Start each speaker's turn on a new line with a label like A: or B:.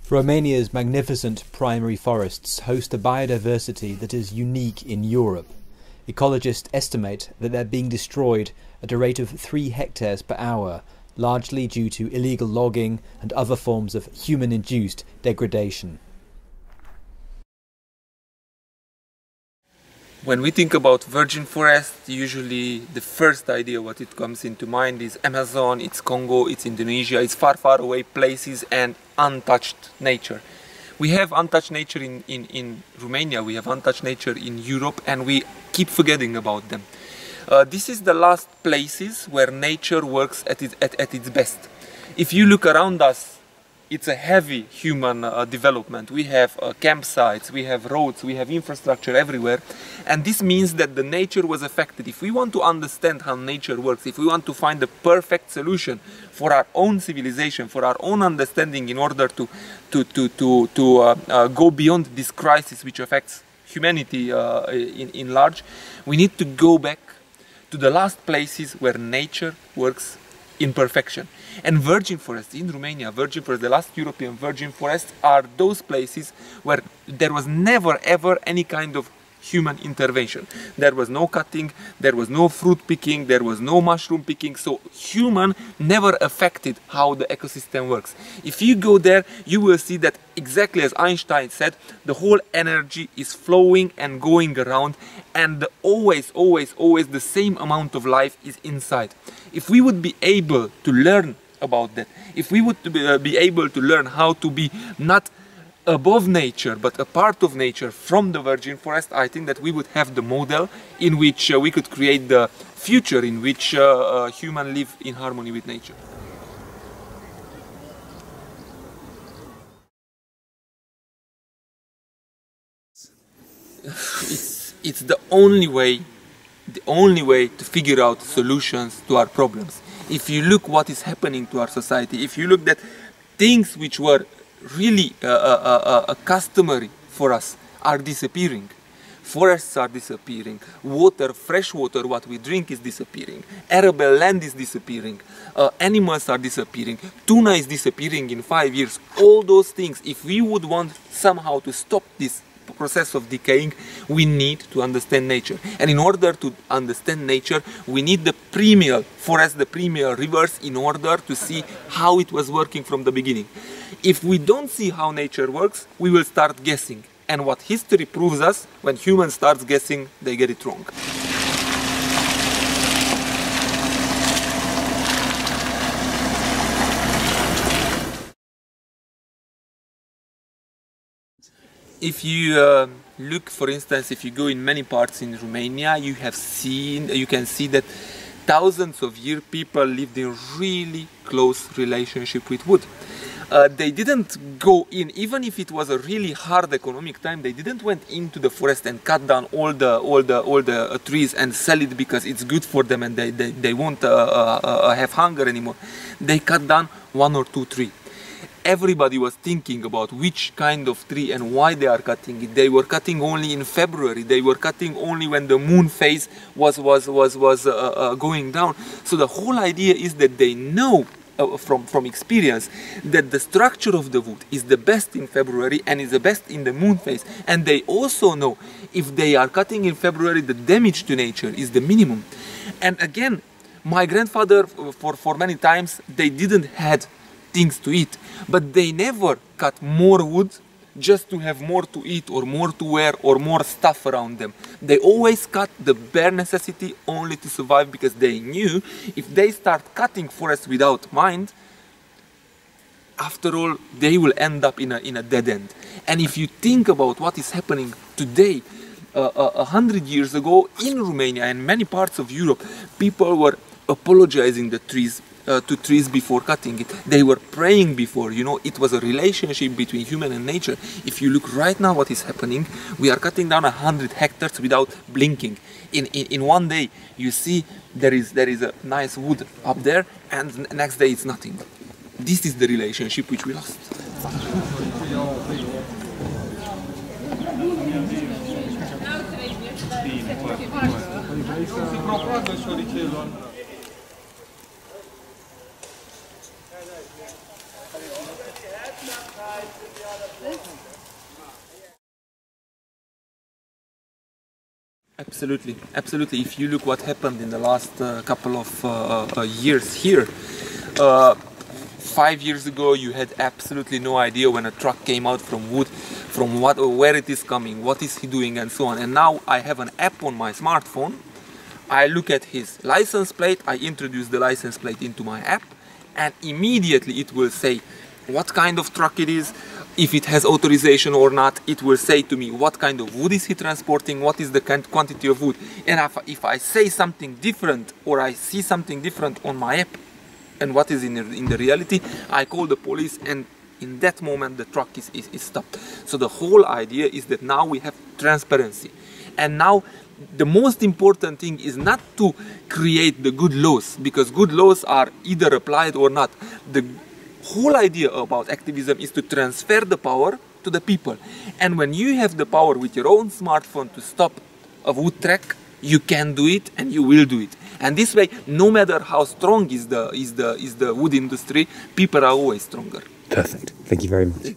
A: Romania's magnificent primary forests host a biodiversity that is unique in Europe. Ecologists estimate that they're being destroyed at a rate of 3 hectares per hour, largely due to illegal logging and other forms of human-induced degradation.
B: When we think about virgin forest, usually the first idea what it comes into mind is Amazon, it's Congo, it's Indonesia, it's far, far away places and untouched nature. We have untouched nature in Romania, we have untouched nature in Europe, and we keep forgetting about them. This is the last places where nature works at its best. If you look around us, it's a heavy human development. We have campsites, we have roads, we have infrastructure everywhere, and this means that the nature was affected. If we want to understand how nature works, if we want to find the perfect solution for our own civilization, for our own understanding, in order to go beyond this crisis which affects humanity in large, we need to go back to the last places where nature works in perfection. And virgin forests in Romania, the last European virgin forests, are those places where there was never ever any kind of human intervention. There was no cutting, there was no fruit picking, there was no mushroom picking, so human never affected how the ecosystem works. If you go there, you will see that, exactly as Einstein said, the whole energy is flowing and going around, and always the same amount of life is inside. If we would be able to learn about that, if we would be able to learn how to be not above nature but a part of nature from the virgin forest, I think that we would have the model in which we could create the future in which humans live in harmony with nature. It's the only way to figure out solutions to our problems. If you look what is happening to our society, if you look at things which were really customary for us are disappearing. Forests are disappearing. Water, fresh water, what we drink is disappearing. Arable land is disappearing. Animals are disappearing. Tuna is disappearing in 5 years. All those things, if we would want somehow to stop this process of decaying, we need to understand nature. And in order to understand nature, we need the perennial forest, the perennial rivers, in order to see how it was working from the beginning. If we don't see how nature works, we will start guessing. And what history proves us, when humans start guessing, they get it wrong. If you look, for instance, if you go in many parts in Romania, you can see that thousands of years people lived in really close relationship with wood. They didn't go in, even if it was a really hard economic time, they didn't went into the forest and cut down all the trees and sell it because it's good for them and they won't have hunger anymore. They cut down 1 or 2 trees. Everybody was thinking about which kind of tree and why they are cutting it. They were cutting only in February. They were cutting only when the moon phase was going down. So the whole idea is that they know from experience that the structure of the wood is the best in February and is the best in the moon phase. And they also know if they are cutting in February, the damage to nature is the minimum. And again, my grandfather, for many times, they didn't had things to eat, but they never cut more wood just to have more to eat or more to wear or more stuff around them. They always cut the bare necessity only to survive, because they knew if they start cutting forests without mind, after all, they will end up in a dead end. And if you think about what is happening today, 100 years ago in Romania and many parts of Europe, people were apologizing to trees before cutting it. They were praying before, you know, it was a relationship between human and nature. If you look right now what is happening, we are cutting down 100 hectares without blinking. In one day, you see there is a nice wood up there, and the next day it's nothing. This is the relationship which we lost. Absolutely, absolutely. If you look what happened in the last couple of years here, 5 years ago you had absolutely no idea when a truck came out from wood, from what or where it is coming, what is he doing, and so on. And now I have an app on my smartphone. I look at his license plate, I introduce the license plate into my app, and immediately it will say what kind of truck it is, if it has authorization or not. It will say to me what kind of wood is he transporting, what is the quantity of wood. And if I say something different, or I see something different on my app and what is in the reality, I call the police, and in that moment the truck is stopped. So the whole idea is that now we have transparency. And now the most important thing is not to create the good laws, because good laws are either applied or not. The whole idea about activism is to transfer the power to the people. And when you have the power with your own smartphone to stop a wood track, you can do it, and you will do it. And this way, no matter how strong is the wood industry, people are always stronger.
C: Perfect. Thank you very much.